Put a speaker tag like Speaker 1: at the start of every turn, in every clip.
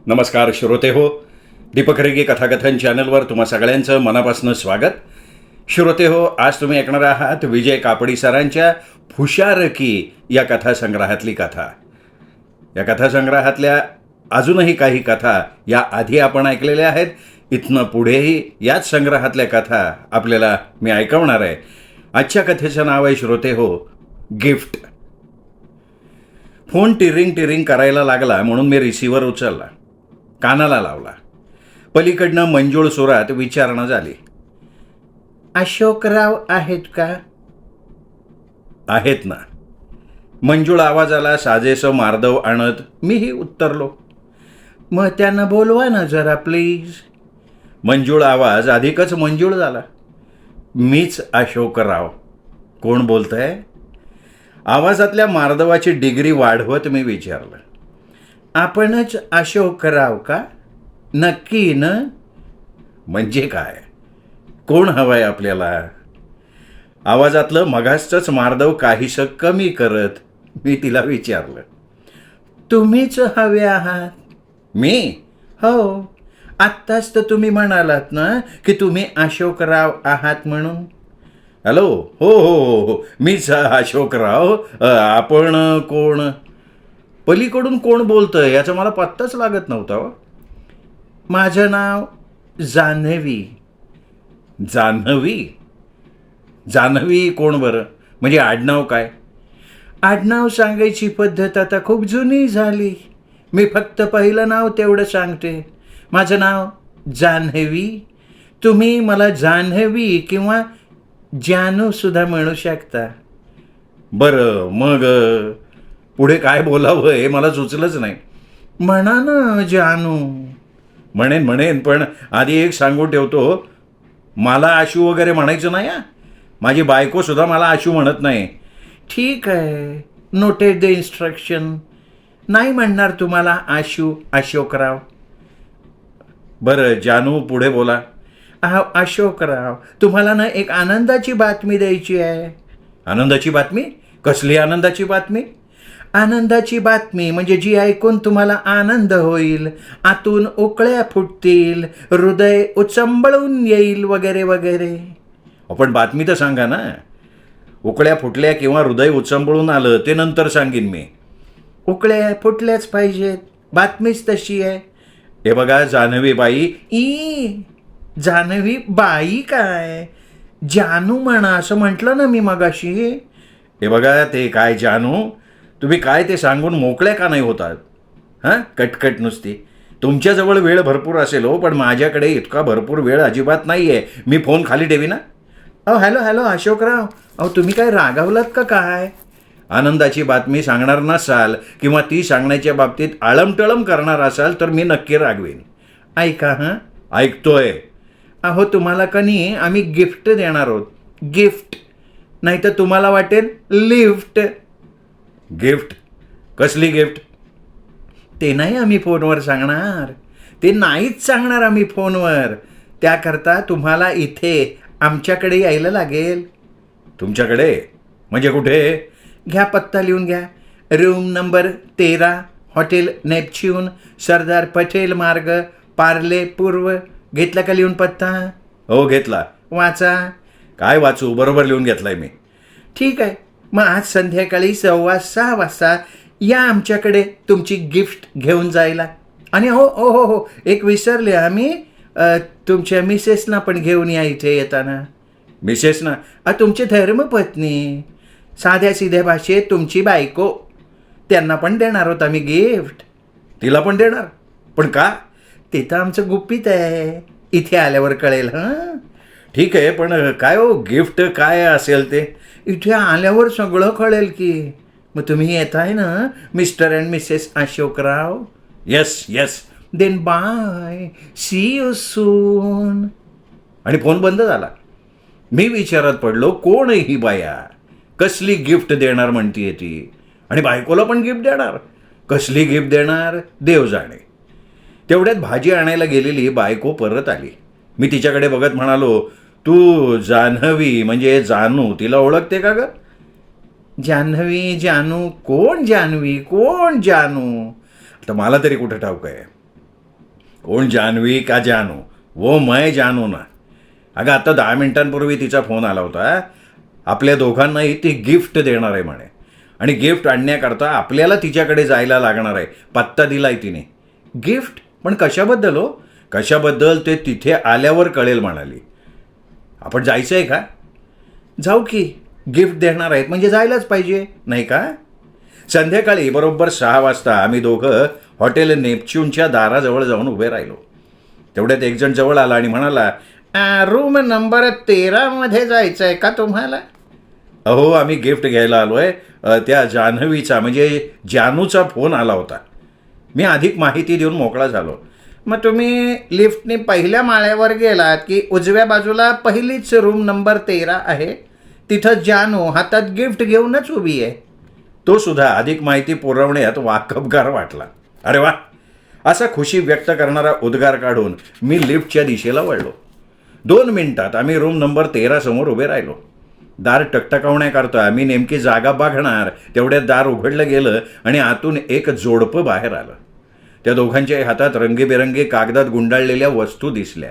Speaker 1: नमस्कार श्रोते हो, दीपक रेगे कथाकथन चॅनलवर तुम्हा सगळ्यांचं मनापासून स्वागत. श्रोते हो, आज तुम्ही ऐकणार आहात विजय कापडी सरांच्या फुशारकी या कथासंग्रहातली कथा. या कथासंग्रहातल्या अजूनही काही कथा या आधी आपण ऐकलेल्या आहेत. इथनं पुढेही याच संग्रहातल्या कथा आपल्याला मी ऐकवणार आहे. आजच्या कथेचं नाव आहे श्रोते हो, गिफ्ट. फोन टिरिंग करायला लागला म्हणून मी रिसिव्हर उचलला, कानाला लावला. पलीकडनं मंजूळ सुरात विचारणा झाली.
Speaker 2: अशोकराव आहेत का?
Speaker 1: आहेत ना. मंजूळ आवाजाला साजेसं मार्दव आणत मीही उत्तरलो.
Speaker 2: मग त्यांना बोलवा ना जरा प्लीज.
Speaker 1: मंजूळ आवाज अधिकच मंजूळ झाला. मीच अशोकराव. कोण बोलतंय? आवाजातल्या मार्दवाची डिग्री वाढवत मी विचारलं.
Speaker 2: आपणच अशोकराव का? नक्की न?
Speaker 1: म्हणजे काय? कोण हवंय आपल्याला? आवाजातलं मगाचंच मार्दव काहीसं कमी करत मी तिला विचारलं.
Speaker 2: तुम्हीच हवे आहात.
Speaker 1: मी?
Speaker 2: हो, आत्ताच तर तुम्ही म्हणालात ना की तुम्ही अशोकराव आहात म्हणून.
Speaker 1: हॅलो, हो हो हो हो, मीच अशोकराव. आपण कोण? पलीकडून कोण बोलतंय याचा मला पत्ताच लागत नव्हता.
Speaker 2: माझं नाव जान्हवी.
Speaker 1: जान्हवी? जान्हवी कोण बरं? म्हणजे आडनाव काय?
Speaker 2: आडनाव सांगायची पद्धत आता खूप जुनी झाली. मी फक्त पहिलं नाव तेवढं सांगते. माझं नाव जान्हवी. तुम्ही मला जान्हवी किंवा जानूसुद्धा म्हणू शकता.
Speaker 1: बरं, मग पुढे काय बोलावं हे मला सुचलंच नाही.
Speaker 2: म्हणा ना जानू.
Speaker 1: म्हणेन, पण आधी एक सांगून ठेवतो, मला आशू वगैरे म्हणायचं नाही हा. माझी बायकोसुद्धा मला आशू म्हणत नाही.
Speaker 2: ठीक आहे, नोटेड द इन्स्ट्रक्शन. नाही म्हणणार तुम्हाला आशू अशोकराव.
Speaker 1: बरं जानू, पुढे बोला.
Speaker 2: अशोकराव, तुम्हाला ना एक आनंदाची बातमी द्यायची आहे.
Speaker 1: आनंदाची बातमी? कसली आनंदाची बातमी?
Speaker 2: आनंदाची बातमी म्हणजे जी ऐकून तुम्हाला आनंद होईल, आतून उकळ्या फुटतील, हृदय उचंबळून येईल वगैरे वगैरे.
Speaker 1: आपण बातमी तर सांगा ना. उकळ्या फुटल्या किंवा हृदय उचंबळून आलं ते नंतर सांगीन मी.
Speaker 2: उकळ्या फुटल्याच पाहिजेत, बातमीच तशी आहे.
Speaker 1: हे बघा जान्हवी बाई.
Speaker 2: जान्हवी बाई काय? जानू म्हणा असं म्हटलं ना मी मगाशी.
Speaker 1: हे बघा, ते काय जानू, तुम्ही काय ते सांगून मोकळ्या का नाही होतात? हां, कटकट नुसती. तुमच्याजवळ वेळ भरपूर असेल हो, पण माझ्याकडे इतका भरपूर वेळ अजिबात नाही आहे. मी फोन खाली ठेवी ना.
Speaker 2: हॅलो अशोकराव. तुम्ही काय रागावलात का काय?
Speaker 1: आनंदाची बातमी सांगणार नसाल किंवा ती सांगण्याच्या बाबतीत आळमटळम करणार असाल तर मी नक्की रागवेन.
Speaker 2: ऐका.
Speaker 1: ऐकतोय.
Speaker 2: तुम्हाला कनी आम्ही गिफ्ट देणार आहोत. गिफ्ट. नाही तर तुम्हाला वाटेल लिफ्ट.
Speaker 1: गिफ्ट? कसली गिफ्ट?
Speaker 2: ते नाही आम्ही फोनवर सांगणार. ते नाहीच सांगणार आम्ही फोनवर. त्याकरता तुम्हाला इथे आमच्याकडे यायला लागेल.
Speaker 1: तुमच्याकडे? म्हणजे कुठे?
Speaker 2: घ्या, पत्ता लिहून घ्या. Room number 13, hotel Neptune, Sardar Patel मार्ग, पार्ले पूर्व. घेतला का लिहून पत्ता?
Speaker 1: हो, घेतला.
Speaker 2: वाचा.
Speaker 1: काय वाचू? बरोबर लिहून घेतलाय मी.
Speaker 2: ठीक आहे, मग आज संध्याकाळी 6:15 वाजता या आमच्याकडे तुमची गिफ्ट घेऊन जायला. आणि हो, एक विसरले आम्ही, तुमच्या मिसेसना पण घेऊन या इथे येताना.
Speaker 1: मिसेस ना?
Speaker 2: तुमची धर्मपत्नी, साध्या सिध्या भाषेत तुमची बायको. त्यांना पण देणार आहोत आम्ही गिफ्ट.
Speaker 1: तिला पण देणार? पण का?
Speaker 2: ते तर आमचं गुपित आहे, इथे आल्यावर कळेल.
Speaker 1: ठीक आहे, पण काय हो गिफ्ट काय असेल ते?
Speaker 2: इथे आल्यावर सगळं कळेल की. मग तुम्ही येताय ना Mr and Mrs Ashokrao?
Speaker 1: Yes.
Speaker 2: Then bye, see you soon.
Speaker 1: आणि फोन बंद झाला. मी विचारात पडलो, कोण आहे ही बाया? कसली गिफ्ट देणार म्हणतीये ती? आणि बायकोला पण गिफ्ट देणार? कसली गिफ्ट देणार देव जाणे. तेवढ्यात भाजी आणायला गेलेली बायको परत आली. मी तिच्याकडे बघत म्हणालो, तू जान्हवी म्हणजे जानू तिला ओळखते का ग?
Speaker 2: जान्हवी, जानू, कोण जान्हवी, कोण जानू?
Speaker 1: तर मला तरी कुठं ठाऊक आहे. कोण जान्हवी का जानू? वो मैं जानू ना. अगं आता 10 मिनिटांपूर्वी तिचा फोन आला होता. आपल्या दोघांनाही ती गिफ्ट देणार आहे म्हणे आणि गिफ्ट आणण्याकरता आपल्याला तिच्याकडे जायला लागणार आहे. पत्ता दिलाय तिने. गिफ्ट? पण कशाबद्दल हो? कशाबद्दल ते तिथे आल्यावर कळेल म्हणाली. आपण जायचं आहे का? जाऊ की. गिफ्ट देणार आहेत म्हणजे जायलाच पाहिजे नाही का? संध्याकाळी बरोबर 6 वाजता आम्ही दोघं हॉटेल नेपच्यूनच्या दाराजवळ जाऊन उभे राहिलो. तेवढ्यात एक जण जवळ आला आणि म्हणाला, रूम नंबर 13 मध्ये जायचं आहे का तुम्हाला? अहो आम्ही गिफ्ट घ्यायला आलो आहे. त्या जान्हवीचा म्हणजे जानूचा फोन आला होता. मी अधिक माहिती देऊन मोकळा झालो. मग तुम्ही लिफ्टने पहिल्या माळ्यावर गेलात की उजव्या बाजूला पहिलीच रूम नंबर 13 आहे, तिथं जानू हातात गिफ्ट घेऊनच उभी आहे. तो सुद्धा अधिक माहिती पुरवण्यात वाकबगार वाटला. अरे वा, असा खुशी व्यक्त करणारा उद्गार काढून मी लिफ्टच्या दिशेला वळलो. 2 मिनिटात आम्ही रूम नंबर 13 समोर उभे राहिलो. दार टकटकवण्याकरता मी नेमकी जागा बघणार तेवढ्यात दार उघडलं गेलं आणि आतून एक जोडपं बाहेर आलं. त्या दोघांच्या हातात रंगीबेरंगी कागदात गुंडाळलेल्या वस्तू दिसल्या.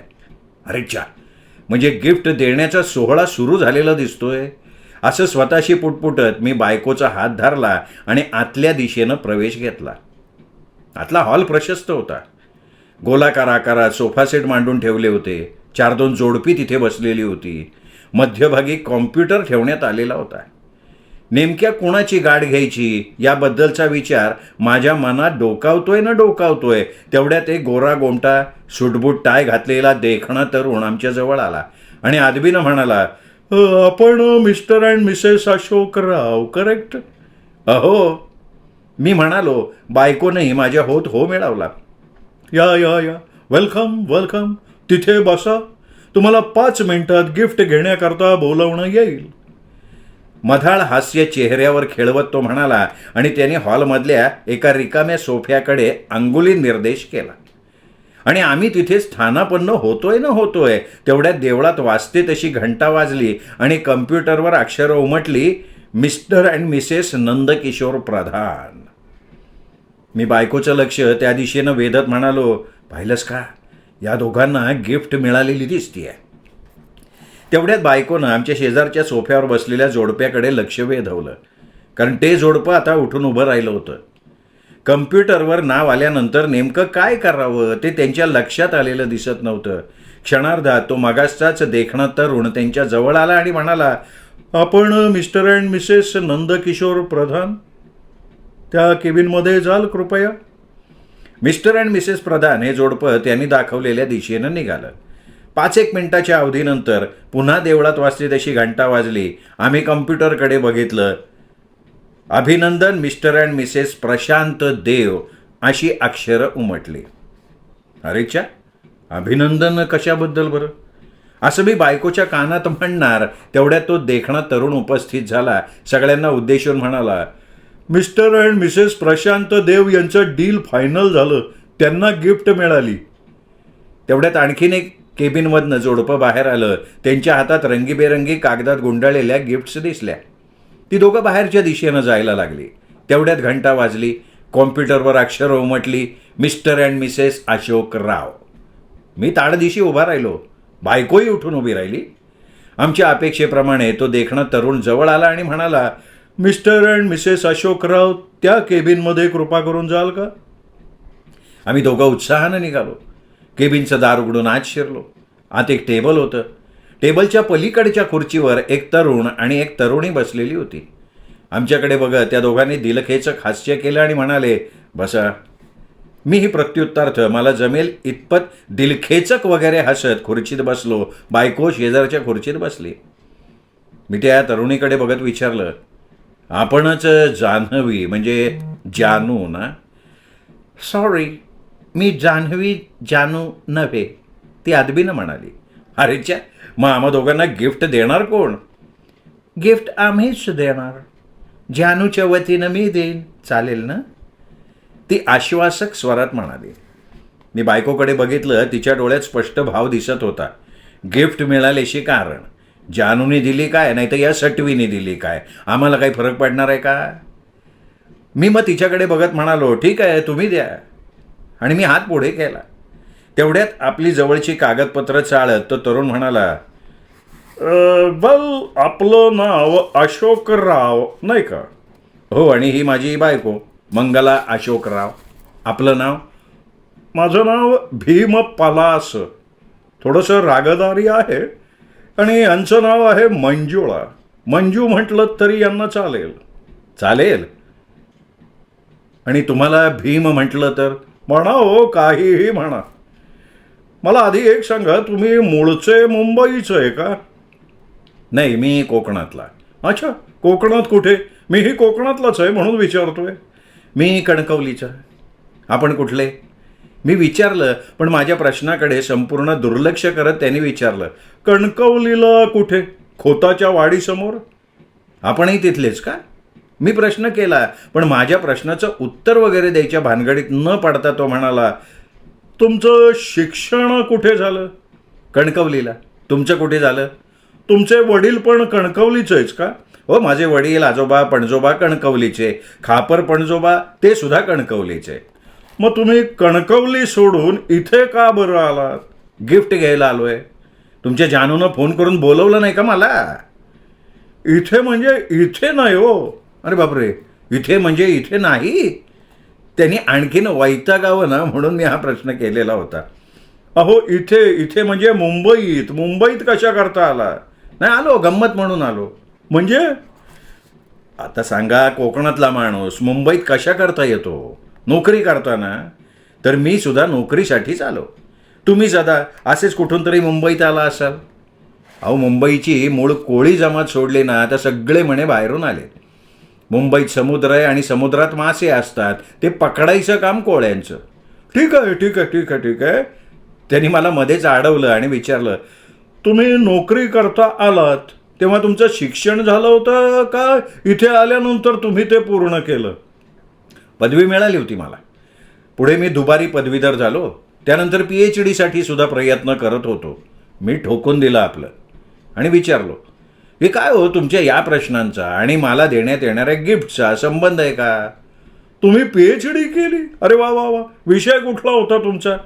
Speaker 1: अरे चा, म्हणजे गिफ्ट देण्याचा सोहळा सुरू झालेला दिसतोय. असं स्वतःशी पुटपुटत मी बायकोचा हात धरला आणि आतल्या दिशेनं प्रवेश घेतला. आतला हॉल प्रशस्त होता. गोलाकार आकारात सोफा सेट मांडून ठेवले होते. 4-2 जोडपी तिथे बसलेली होती. मध्यभागी कॉम्प्युटर ठेवण्यात आलेला होता. नेमक्या कोणाची गाठ घ्यायची याबद्दलचा विचार माझ्या मनात डोकावतोय तेवढ्यात एक गोरा गोमटा सूटबूट टाय घातलेला देखणा तरुण आमच्या जवळ आला आणि आदबीनं म्हणाला, आपण mister and Mrs Ashokrao correct? अहो, मी म्हणालो. बायकोनंही माझ्या होत हो मिळवला. या वेलकम वेलकम, तिथे बसा, तुम्हाला 5 मिनिटात गिफ्ट घेण्याकरता बोलवणं येईल. मधाळ हास्य चेहऱ्यावर खेळवत तो म्हणाला आणि त्याने हॉलमधल्या एका रिकाम्या सोफ्याकडे अंगुली निर्देश केला. आणि आम्ही तिथे स्थानापन्न होतोय तेवढ्यात देवळात वाजते तशी घंटा वाजली आणि कम्प्युटरवर अक्षरं उमटली, मिस्टर अँड मिसेस नंदकिशोर प्रधान. मी बायकोचं लक्ष त्या दिशेनं वेधत म्हणालो, पाहिलंस का, या दोघांना गिफ्ट मिळालेली दिसतीये. तेवढ्यात बायकोनं आमच्या शेजारच्या सोफ्यावर बसलेल्या जोडप्याकडे लक्ष वेधवलं, कारण ते जोडपं आता उठून उभं राहिलं होतं. कम्प्युटरवर नाव आल्यानंतर नेमकं काय करावं ते त्यांच्या लक्षात आलेलं दिसत नव्हतं. क्षणार्धात तो मगाचाच देखणा तरुण त्यांच्या जवळ आला आणि म्हणाला, आपण मिस्टर अँड मिसेस नंदकिशोर प्रधान, त्या केबिनमध्ये जाल कृपया. मिस्टर अँड मिसेस प्रधान हे जोडपं त्यांनी दाखवलेल्या दिशेनं निघालं. 5-1 मिनिटाच्या अवधीनंतर पुन्हा देवळात वाजली तशी घंटा वाजली. आम्ही कम्प्युटरकडे बघितलं. अभिनंदन मिस्टर अँड मिसेस प्रशांत देव अशी अक्षरं उमटली. अरेच्या, अभिनंदन कशाबद्दल बरं? असं मी बायकोच्या कानात म्हणणार तेवढ्यात तो देखणा तरुण उपस्थित झाला. सगळ्यांना उद्देशून म्हणाला, मिस्टर अँड मिसेस प्रशांत देव यांचं डील फायनल झालं, त्यांना गिफ्ट मिळाली. तेवढ्यात आणखीन एक केबिनमधनं जोडपं बाहेर आलं. त्यांच्या हातात रंगीबेरंगी कागदात गुंडाळलेल्या गिफ्ट्स दिसल्या. ती दोघं बाहेरच्या दिशेनं जायला लागली. तेवढ्यात घंटा वाजली. कॉम्प्युटरवर अक्षरं उमटली, मिस्टर अँड मिसेस अशोकराव. मी ताडदिशी उभा राहिलो. बायकोही उठून उभी राहिली. आमच्या अपेक्षेप्रमाणे तो देखणा तरुण जवळ आला आणि म्हणाला, मिस्टर अँड मिसेस अशोकराव, त्या केबिनमध्ये कृपा करून जाल का? आम्ही दोघं उत्साहानं निघालो. केबिनचं दार उघडून आत शिरलो. आत एक टेबल होतं. टेबलच्या पलीकडच्या खुर्चीवर एक तरुण आणि एक तरुणी बसलेली होती. आमच्याकडे बघत त्या दोघांनी दिलखेचक हास्य केलं आणि म्हणाले, बसा. मीही प्रत्युत्तरार्थ मला जमेल इतपत दिलखेचक वगैरे हसत खुर्चीत बसलो. बायको शेजारच्या खुर्चीत बसली. मी त्या तरुणीकडे बघत विचारलं, आपणच जान्हवी म्हणजे जानू ना? सॉरी, मी जान्हवी जानू नव्हे, ती अदबीनं म्हणाली. अरेच्या, मग आम्हा दोघांना गिफ्ट देणार कोण? गिफ्ट आम्हीच देणार. जानूच्या वतीनं मी देईन, चालेल ना? ती आश्वासक स्वरात म्हणाली. मी बायकोकडे बघितलं. तिच्या डोळ्यात स्पष्ट भाव दिसत होता. गिफ्ट मिळाल्याशी कारण. जानूने दिली काय, नाही तर या सटवीने दिली काय, आम्हाला काही फरक पडणार आहे का? मी मग तिच्याकडे बघत म्हणालो, ठीक आहे, तुम्ही द्या. आणि मी हात पुढे केला. तेवढ्यात आपली जवळची कागदपत्र चाळत तो तरुण म्हणाला, वेल, आपलं नाव अशोकराव नाही का? हो, आणि ही माझी बायको मंगला अशोकराव. आपलं नाव? माझं नाव भीम पलास. थोडंसं रागदारी आहे. आणि यांचं नाव आहे मंजुळा. मंजू म्हटलं तरी यांना चालेल. चालेल? आणि तुम्हाला भीम म्हटलं तर? म्हणा हो, काहीही म्हणा. मला आधी एक सांगा, तुम्ही मूळचे मुंबईचं आहे का? नाही, मी कोकणातला. अच्छा, कोकणात कुठे? मीही कोकणातलाच आहे म्हणून विचारतोय. मी कणकवलीचा. आपण कुठले? मी विचारलं, पण माझ्या प्रश्नाकडे संपूर्ण दुर्लक्ष करत त्यांनी विचारलं, कणकवलीला कुठे? खोताच्या वाडीसमोर? आपणही तिथलेच का? मी प्रश्न केला, पण माझ्या प्रश्नाचं उत्तर वगैरे द्यायच्या भानगडीत न पडता तो म्हणाला, तुमचं शिक्षण कुठे झालं? कणकवलीला. तुमचं कुठे झालं? तुमचे वडील पण कणकवलीचेच का? हो, माझे वडील, आजोबा, पणजोबा कणकवलीचे. खापर पणजोबा ते सुद्धा कणकवलीचे. मग तुम्ही कणकवली सोडून इथे का बरं आलात? गिफ्ट घ्यायला आलोय. तुमच्या जानूनं फोन करून बोलवलं नाही का मला? इथे म्हणजे इथे नाही हो. अरे बापरे, इथे म्हणजे इथे नाही? त्यांनी आणखीन वैतागावं ना म्हणून मी हा प्रश्न केलेला होता. अहो, इथे इथे म्हणजे मुंबईत. मुंबईत कशा करता आला? नाही, आलो गंमत म्हणून आलो. म्हणजे? आता सांगा, कोकणातला माणूस मुंबईत कशा करता येतो? नोकरी करताना. तर मी सुद्धा नोकरीसाठीच आलो. तुम्ही सदा असेच कुठून तरी मुंबईत आला असाल. अहो, मुंबईची मूळ कोळी जमात सोडली ना तर सगळे म्हणे बाहेरून आले. मुंबईत समुद्र आहे आणि समुद्रात मासे असतात, ते पकडायचं काम कोळ्यांचं. ठीक आहे ठीक आहे ठीक आहे ठीक आहे. त्यांनी मला मध्येच अडवलं आणि विचारलं, तुम्ही नोकरी करता आलात तेव्हा तुमचं शिक्षण झालं होतं का इथे आल्यानंतर तुम्ही ते पूर्ण केलं? पदवी मिळाली होती मला. पुढे मी दुबारी पदवीधर झालो. त्यानंतर PhD साठी सुद्धा प्रयत्न करत होतो. मी ठोकून दिलं आपलं आणि विचारलो, हे काय हो, तुमच्या या प्रश्नांचा आणि मला देण्यात येणाऱ्या गिफ्टचा संबंध आहे का? तुम्ही PhD केली? अरे वा वा वा. विषय कुठला होता तुमचा?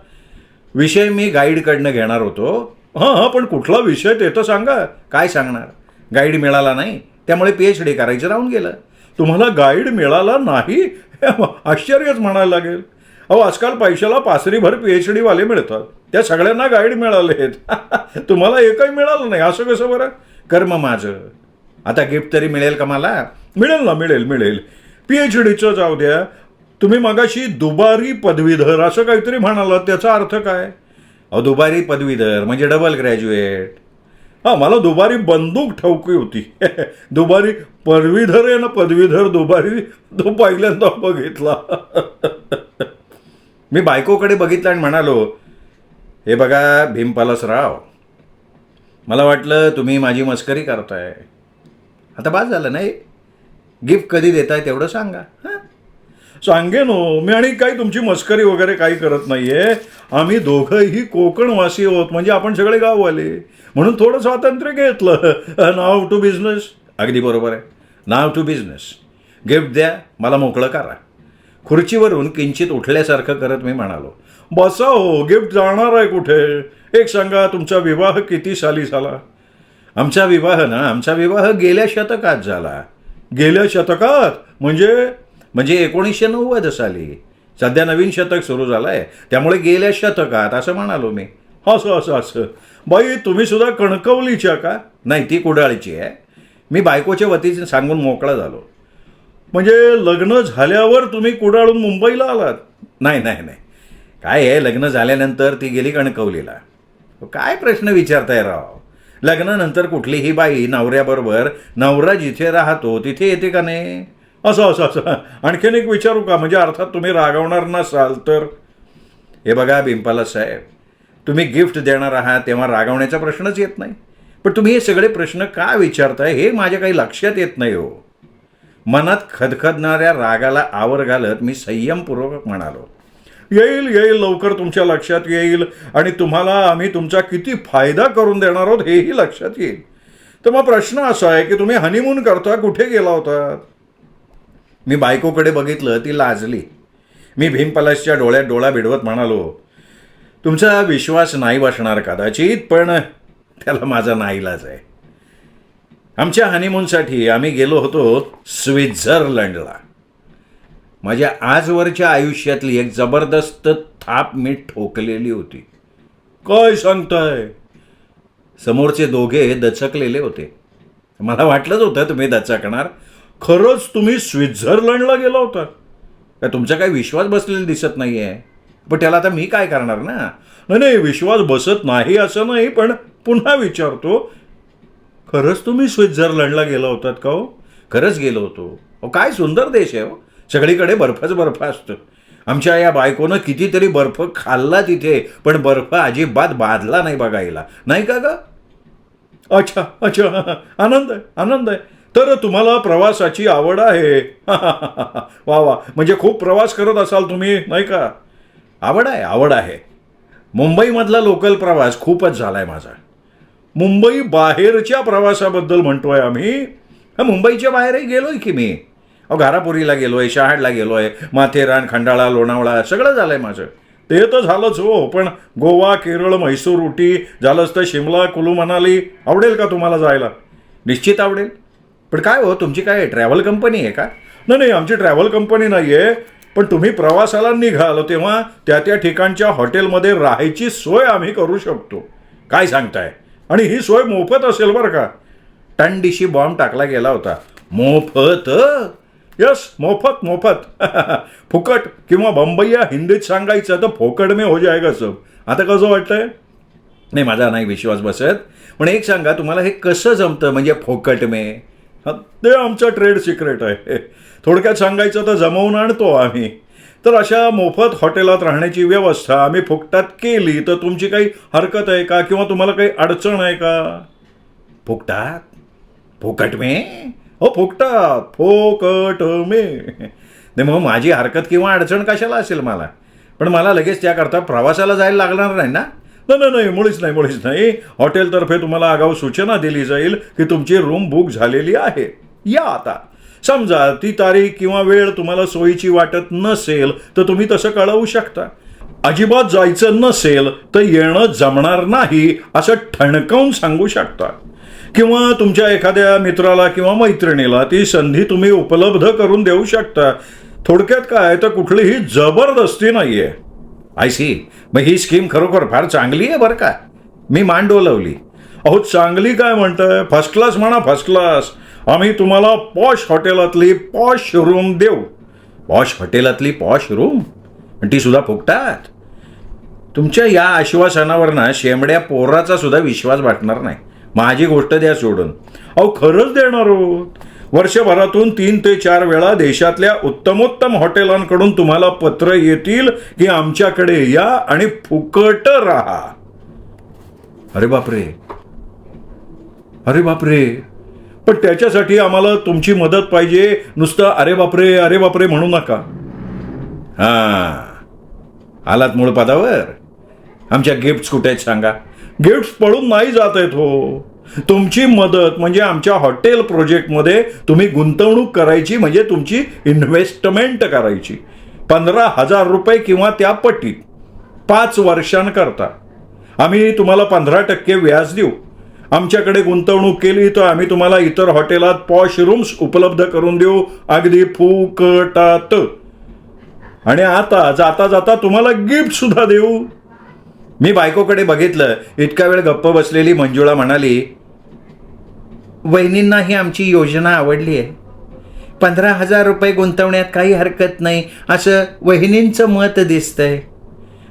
Speaker 1: विषय मी गाईडकडनं घेणार होतो. हां, पण कुठला विषय ते तर सांगा. काय सांगणार? गाईड मिळाला नाही, त्यामुळे PhD करायचं राहून गेलं. तुम्हाला गाईड मिळाला नाही? आश्चर्यच म्हणायला लागेल. अहो, आजकाल पैशाला पासरीभर PhD वाले मिळतात. त्या सगळ्यांना गाईड मिळालेत. तुम्हाला एकही मिळालं नाही, असं कसं बरं? कर्म माझं. आता गिफ्ट तरी मिळेल का मला? मिळेल ना, मिळेल मिळेल. PhDचं जाऊ द्या. तुम्ही मगाशी दुबारी पदवीधर असं काहीतरी म्हणालात, त्याचा अर्थ काय? अहो, दुबारी पदवीधर म्हणजे डबल ग्रॅज्युएट. हां, मला दुबारी बंदूक ठाऊकी होती. दुबारी पदवीधर आहे ना, पदवीधर दुबारी तो पहिल्यांदा बघितला. मी बायकोकडे बघितलं आणि म्हणालो, हे बघा भीमपलासराव, मला वाटलं तुम्ही माझी मस्करी करताय. आता बास झालं नाही. गिफ्ट कधी देताय तेवढं सांगा. हां, सांगेन हो मी. आणि काही तुमची मस्करी वगैरे काही करत नाहीये. आम्ही दोघंही कोकणवासी आहोत, म्हणजे आपण सगळे गाववाले, म्हणून थोडं स्वातंत्र्य घेतलं. नाव टू बिझनेस. अगदी बरोबर आहे, नाव टू बिझनेस. गिफ्ट द्या, मला मोकळं करा. खुर्चीवरून किंचित उठल्यासारखं करत मी म्हणालो, बसा हो, गिफ्ट जाणार आहे कुठे? एक सांगा, तुमचा विवाह किती साली झाला? आमचा विवाह गेल्या शतकात झाला. गेल्या शतकात? म्हणजे 1990 साली. सध्या नवीन शतक सुरू झालं आहे, त्यामुळे गेल्या शतकात असं म्हणालो मी. असं. बाई, तुम्ही सुद्धा कणकवलीच्या का? नाही, ती कुडाळची आहे. मी बायकोच्या वतीने सांगून मोकळा झालो. म्हणजे लग्न झाल्यावर तुम्ही कुडाळून मुंबईला आलात? नाही. काय आहे, लग्न झाल्यानंतर ती गेली कणकवलीला. काय प्रश्न विचारताय राव? लग्नानंतर कुठलीही बाई नवऱ्याबरोबर नवरा जिथे राहतो तिथे येते का नाही? असं. आणखीन एक विचारू का? म्हणजे अर्थात तुम्ही रागवणार नसाल तर. हे बघा भीमपलास साहेब, तुम्ही गिफ्ट देणार आहात तेव्हा रागवण्याचा प्रश्नच येत नाही. पण तुम्ही हे सगळे प्रश्न का विचारताय हे माझ्या काही लक्षात येत नाही हो. मनात खदखदणाऱ्या रागाला आवर घालत मी संयमपूर्वक म्हणालो, येईल लवकर तुमच्या लक्षात येईल. आणि तुम्हाला आम्ही तुमचा किती फायदा करून देणार आहोत हेही लक्षात येईल. तर मग प्रश्न असा आहे की तुम्ही हनीमून करता कुठे गेला होता? मी बायकोकडे बघितलं, ती लाजली. मी भीमपलासच्या डोळ्यात डोळा भिडवत म्हणालो, तुमचा विश्वास नाही बसणार कदाचित, पण त्याला माझा नाईलाज आहे. आमच्या हनीमूनसाठी आम्ही गेलो होतो स्वित्झर्लंडला. माझ्या आजवरच्या आयुष्यातली एक जबरदस्त थाप मी ठोकलेली होती. काय सांगताय? समोरचे दोघे दचकलेले होते. मला वाटलंच होतं तुम्ही दचकणार. खरंच तुम्ही स्वित्झर्लंडला गेला होता? काय तुमचा काही विश्वास बसलेला दिसत नाही आहे. पण त्याला आता मी काय करणार ना. नाही, विश्वास बसत नाही असं नाही, पण पुन्हा विचारतो, खरंच तुम्ही स्वित्झर्लंडला गेला होतात का हो? खरंच गेलो होतो. अहो काय सुंदर देश आहे हो. सगळीकडे बर्फच बर्फ असतं. आमच्या या बायकोनं कितीतरी बर्फ खाल्ला तिथे, पण बर्फ अजिबात बाधला नाही बघायला. नाही का ग? अच्छा, आनंद आहे. तर तुम्हाला प्रवासाची आवड आहे. वा, म्हणजे खूप प्रवास करत असाल तुम्ही, नाही का? आवड आहे. मुंबईमधला लोकल प्रवास खूपच झालाय माझा. मुंबई बाहेरच्या प्रवासाबद्दल म्हणतोय आम्ही. मुंबईच्या बाहेरही गेलोय की मी. घारापुरीला गेलोय, शहाडला गेलोय, माथेरान, खंडाळा, लोणावळा सगळं झालंय माझं. ते तर झालंच हो, पण गोवा, केरळ, म्हैसूर, उटी, झालंच तर शिमला, कुलू मनाली आवडेल का तुम्हाला जायला? निश्चित आवडेल. पण काय हो, तुमची काय ट्रॅव्हल कंपनी आहे का? नाही, आमची ट्रॅव्हल कंपनी नाही आहे, पण तुम्ही प्रवासाला निघाल तेव्हा त्या ठिकाणच्या हॉटेलमध्ये राहायची सोय आम्ही करू शकतो. काय सांगताय? आणि ही सोय मोफत असेल बरं का. टंडिशी बॉम्ब टाकला गेला होता. मोफत? यस, मोफत. फुकट किंवा बंबईया हिंदीत सांगायचं तर फोकट में हो जाएगा सब. आता कसं वाटतंय? नाही, माझा नाही विश्वास बसत. पण एक सांगा, तुम्हाला हे कसं जमतं म्हणजे फोकट में? ते आमचं ट्रेड सिक्रेट आहे. थोडक्यात सांगायचं तर जमवून आणतो आम्ही. तर अशा मोफत हॉटेलात राहण्याची व्यवस्था आम्ही फुकटात केली तर तुमची काही हरकत आहे का? किंवा तुम्हाला काही अडचण आहे का? फुकटात? फोकट में? हो, फोकट में. नाही, मग माझी हरकत किंवा अडचण कशाला असेल मला? पण मला लगेच त्याकरता प्रवासाला जायला लागणार नाही ना? नाही, मुळीच नाही. हॉटेलतर्फे तुम्हाला आगाऊ सूचना दिली जाईल की तुमची रूम बुक झालेली आहे, या आता. समजा ती तारीख किंवा वेळ तुम्हाला सोयीची वाटत नसेल तर तुम्ही तसं कळवू शकता. अजिबात जायचं नसेल तर येणं जमणार नाही असं ठणकावून सांगू शकता. किंवा तुमच्या एखाद्या मित्राला किंवा मैत्रिणीला ती संधी तुम्ही उपलब्ध करून देऊ शकता. थोडक्यात काय, तर कुठलीही जबरदस्ती नाहीये. I see. मग ही स्कीम खरोखर फार चांगली आहे बरं का. मी मान डोलवली. अहो चांगली काय म्हणताय? फर्स्ट क्लास म्हणा, फर्स्ट क्लास. आम्ही तुम्हाला पॉश हॉटेलातली पॉश रूम देऊ. पॉश हॉटेलातली पॉश रूम? आणि ती सुद्धा फुकटात? तुमच्या या आश्वासनावर ना शेंबड्या पोराचा सुद्धा विश्वास वाटणार नाही. माझी गोष्ट द्या सोडून. अहो खरंच देणार आहोत. वर्षभरातून 3 ते 4 वेळा देशातल्या उत्तमोत्तम हॉटेलांकडून तुम्हाला पत्र येतील की आमच्याकडे या आणि फुकट राहा. अरे बापरे. पण त्याच्यासाठी आम्हाला तुमची मदत पाहिजे. नुसतं अरे बापरे म्हणू नका. आलात मूळ पदावर. आमच्या गिफ्ट्स कुठे आहेत सांगा? गिफ्ट्स पळून नाही जात आहेत हो. तुमची मदत म्हणजे आमच्या हॉटेल प्रोजेक्टमध्ये तुम्ही गुंतवणूक करायची, म्हणजे तुमची इन्व्हेस्टमेंट करायची. 15,000 रुपये किंवा त्या पटीत 5 वर्षांकरता आम्ही तुम्हाला 15% व्याज देऊ. आमच्याकडे गुंतवणूक केली तर आम्ही तुम्हाला इतर हॉटेलात पॉश रूम्स उपलब्ध करून देऊ, अगदी फुकटात. आणि आता जाता तुम्हाला गिफ्ट सुद्धा देऊ. मी बायकोकडे बघितलं. इतका वेळ गप्प बसलेली मंजुळा म्हणाली,
Speaker 2: वहिनींनाही आमची योजना आवडली आहे. 15,000 रुपये गुंतवण्यात काही हरकत नाही असं वहिनींचं मत दिसतंय.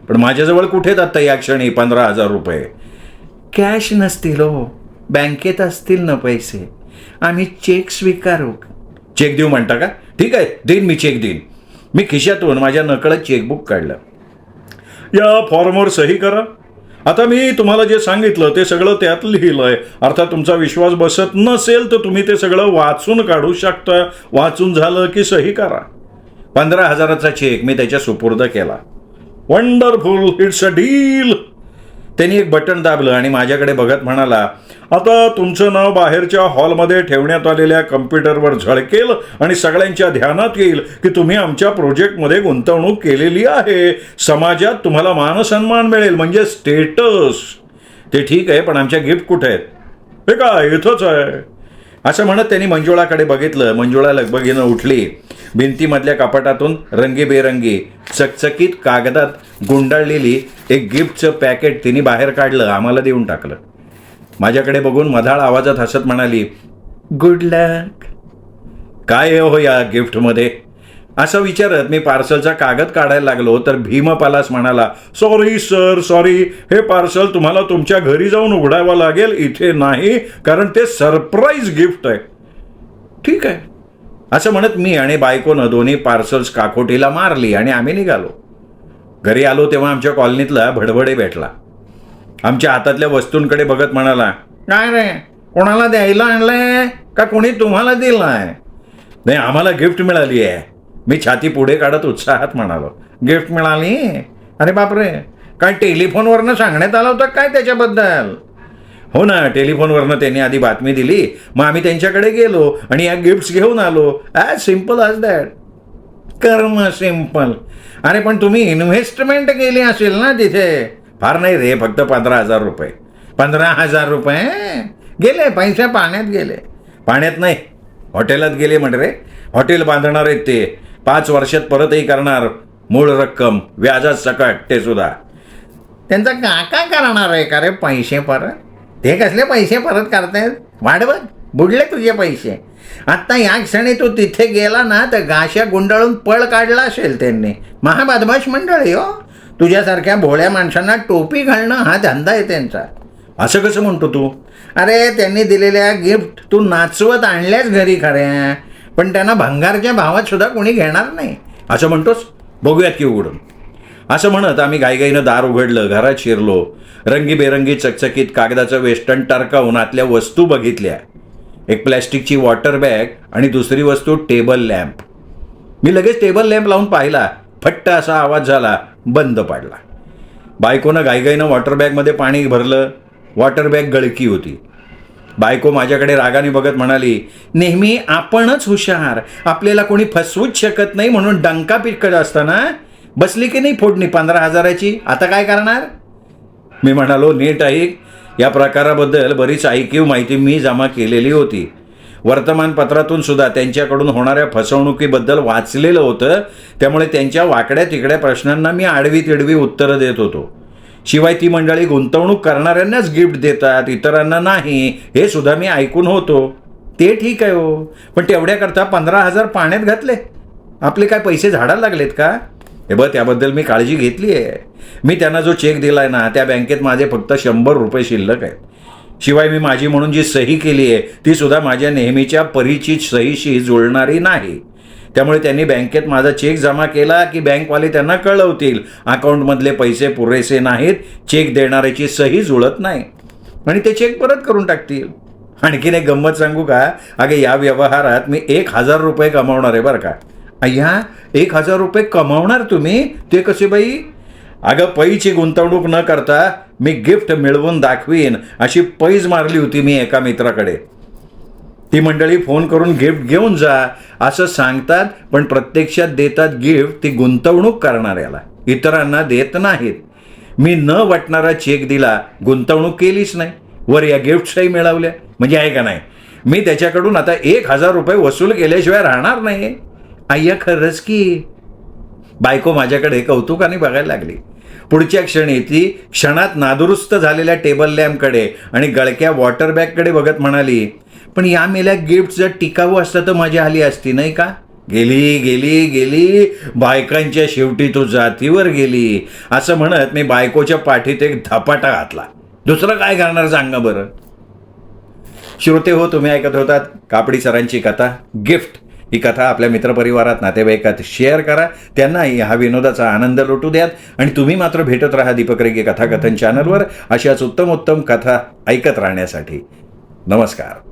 Speaker 1: पण माझ्याजवळ कुठे जातं या क्षणी 15,000 रुपये?
Speaker 2: कॅश नसतील हो, बँकेत असतील ना पैसे. आम्ही चेक स्वीकारू.
Speaker 1: चेक देऊ म्हणता का? ठीक आहे, देईन मी, चेक देईन. मी खिशातून माझ्या नकळत चेकबुक काढलं. या फॉर्मवर सही करा. आता मी तुम्हाला जे सांगितलं ते सगळं त्यात लिहिलंय. अर्थात तुमचा विश्वास बसत नसेल तर तुम्ही ते सगळं वाचून काढू शकता. वाचून झालं की सही करा. 15,000चा चेक मी त्याच्या सुपूर्द केला. Wonderful, it's a deal. त्यांनी एक बटन दाबलं आणि माझ्याकडे बघत म्हणाला, आता तुमचं नाव बाहेरच्या हॉलमध्ये ठेवण्यात आलेल्या कम्प्युटरवर झळकेल आणि सगळ्यांच्या ध्यानात येईल की तुम्ही आमच्या प्रोजेक्टमध्ये गुंतवणूक केलेली आहे. समाजात तुम्हाला मानसन्मान मिळेल, म्हणजे स्टेटस. ते ठीक आहे, पण आमच्या गिफ्ट कुठे आहेत? हे काय, इथंच आहे. असं म्हणत त्यांनी मंजुळाकडे बघितलं. मंजुळा लगबगीनं उठली. भिंतीमधल्या कपाटातून रंगीबेरंगी चकचकीत कागदात गुंडाळलेली एक गिफ्टचं पॅकेट तिने बाहेर काढलं, आम्हाला देऊन टाकलं. माझ्याकडे बघून मधाळ आवाजात हसत म्हणाली, गुड लक. काय आहे हो या गिफ्टमध्ये? असं विचारत मी पार्सलचा कागद काढायला लागलो तर भीमपालास म्हणाला, सॉरी सर, सॉरी, हे पार्सल तुम्हाला तुमच्या घरी जाऊन उघडावं लागेल, इथे नाही, कारण ते सरप्राईज गिफ्ट आहे. ठीक आहे. असं म्हणत मी आणि बायकोनं दोन्ही पार्सल्स काकोटीला मारली आणि आम्ही निघालो. घरी आलो तेव्हा आमच्या कॉलनीतला भडभडे भेटला. आमच्या हातातल्या वस्तूंकडे बघत म्हणाला, काय रे, कोणाला द्यायला आणलंय का कोणी तुम्हाला दिलाय? नाही, आम्हाला गिफ्ट मिळाली आहे. मी छाती पुढे काढत उत्साहात म्हणालो, गिफ्ट मिळाली? अरे बापरे, काय टेलिफोनवरनं सांगण्यात आलं होतं काय त्याच्याबद्दल? हो ना, टेलिफोनवरनं त्यांनी आधी बातमी दिली, मग आम्ही त्यांच्याकडे गेलो आणि या गिफ्ट्स घेऊन आलो. As simple as that. कर्म सिम्पल. अरे पण तुम्ही इन्व्हेस्टमेंट केली असेल ना तिथे? फार नाही रे, फक्त 15,000 रुपये. 15,000 रुपये गेले, पैसे पाण्यात गेले. पाण्यात नाही, हॉटेलात गेले म्हण रे. हॉटेल बांधणार आहेत ते, 5 वर्षात परतही करणार, मूळ रक्कम व्याजात सकट, ते सुद्धा. त्यांचा काका करणार आहे का रे पैसे परत? ते कसले पैसे परत करतायत? वाढवत बुडले तुझे पैसे. आत्ता या क्षणी तू तिथे गेला ना तर गाशा गुंडाळून पळ काढला असेल त्यांनी. महाबदमाश मंडळी हो. तुझ्यासारख्या भोळ्या माणसांना टोपी घालणं हा धंदा आहे त्यांचा. असं कसं म्हणतो तू? अरे त्यांनी दिलेल्या गिफ्ट तू नाचवत आणल्याच घरी खऱ्या, पण त्यांना भंगारच्या भावात सुद्धा कोणी घेणार नाही. असं म्हणतोस? बघूयात की उघडून. असं म्हणत आम्ही घाईघाईनं दार उघडलं, घरात शिरलो. रंगीबेरंगी चकचकीत कागदाचं वेस्टर्न टारकावून आतल्या वस्तू बघितल्या. एक प्लॅस्टिकची वॉटर बॅग आणि दुसरी वस्तू टेबल लॅम्प. मी लगेच टेबल लॅम्प लावून पाहिला. फट्ट असा आवाज झाला, बंद पडला. बायकोनं घाईघाईनं वॉटर बॅगमध्ये पाणी भरलं. वॉटर बॅग गळकी होती. बायको माझ्याकडे रागाने बघत म्हणाली, नेहमी आपणच हुशार, आपल्याला कोणी फसवूच शकत नाही म्हणून डंका पिटकत असताना बसली की नाही फोडणी 15,000ची. आता काय करणार? मी म्हणालो, नीट ऐक, या प्रकाराबद्दल बरीच ऐकीव माहिती मी जमा केलेली होती. वर्तमानपत्रातून सुद्धा त्यांच्याकडून होणाऱ्या फसवणुकीबद्दल वाचलेलं होतं. त्यामुळे त्यांच्या वाकड्या तिकड्या प्रश्नांना मी आडवी तिडवी उत्तरं देत होतो. शिवाय ती मंडळी गुंतवणूक करणाऱ्यांनाच गिफ्ट देतात, इतरांना नाही, हे सुद्धा मी ऐकून होतो. ते ठीक आहे हो, पण तेवढ्याकरता 15,000 पाण्यात घातले? आपले काय पैसे झाडायला लागलेत का? हे बघ, त्याबद्दल मी काळजी घेतली आहे. मी त्यांना जो चेक दिलाय ना, त्या बँकेत माझे फक्त 100 रुपये शिल्लक आहेत. शिवाय मी माझी म्हणून जी सही केली आहे ती सुद्धा माझ्या नेहमीच्या परिचित सहीशी जुळणारी नाही. त्यामुळे त्यांनी बँकेत माझा चेक जमा केला की बँकवाले त्यांना कळवतील अकाउंटमधले पैसे पुरेसे नाहीत, चेक देणाऱ्याची सही जुळत नाही, आणि ते चेक परत करून टाकतील. आणखीन एक गंमत सांगू का? अगे, या व्यवहारात मी 1,000 रुपये कमावणार आहे बरं का. अय्या, 1,000 रुपये कमावणार तुम्ही? ते कसे बाई? अगं, पैची गुंतवणूक न करता मी गिफ्ट मिळवून दाखवीन अशी पैज मारली होती मी एका मित्राकडे. ती मंडळी फोन करून गिफ्ट घेऊन जा असं सांगतात, पण प्रत्यक्षात देतात गिफ्ट ती गुंतवणूक करणाऱ्याला, इतरांना देत नाहीत. मी न वाटणारा चेक दिला, गुंतवणूक केलीच नाही, वर या गिफ्ट्सही मिळवल्या. म्हणजे आहे का नाही? मी त्याच्याकडून आता 1,000 रुपये वसूल केल्याशिवाय राहणार नाही. अय्या, खरंच की. बायको माझ्याकडे कौतुकाने बघायला लागली. पुढच्या क्षणी ती क्षणात नादुरुस्त झालेल्या टेबल लॅम्पकडे आणि गळक्या वॉटर बॅगकडे बघत म्हणाली, पण या मेल्या गिफ्ट जर टिकाऊ असतं तर मजा आली असती नाही का? गेली गेली गेली, बायकांच्या शेवटी तो जातीवर गेली. असं म्हणत मी बायकोच्या पाठीत एक धपाटा घातला. दुसरं काय करणार सांगा बरं. श्रोते हो, तुम्ही ऐकत होतात कापडी सरांची कथा गिफ्ट. ही कथा आपल्या मित्रपरिवारात, नातेवाईकात शेअर करा, त्यांनाही हा विनोदाचा आनंद लुटू द्यात. आणि तुम्ही मात्र भेटत राहा दीपक रेगे कथाकथन चॅनलवर अशाच उत्तम उत्तम कथा ऐकत राहण्यासाठी. नमस्कार.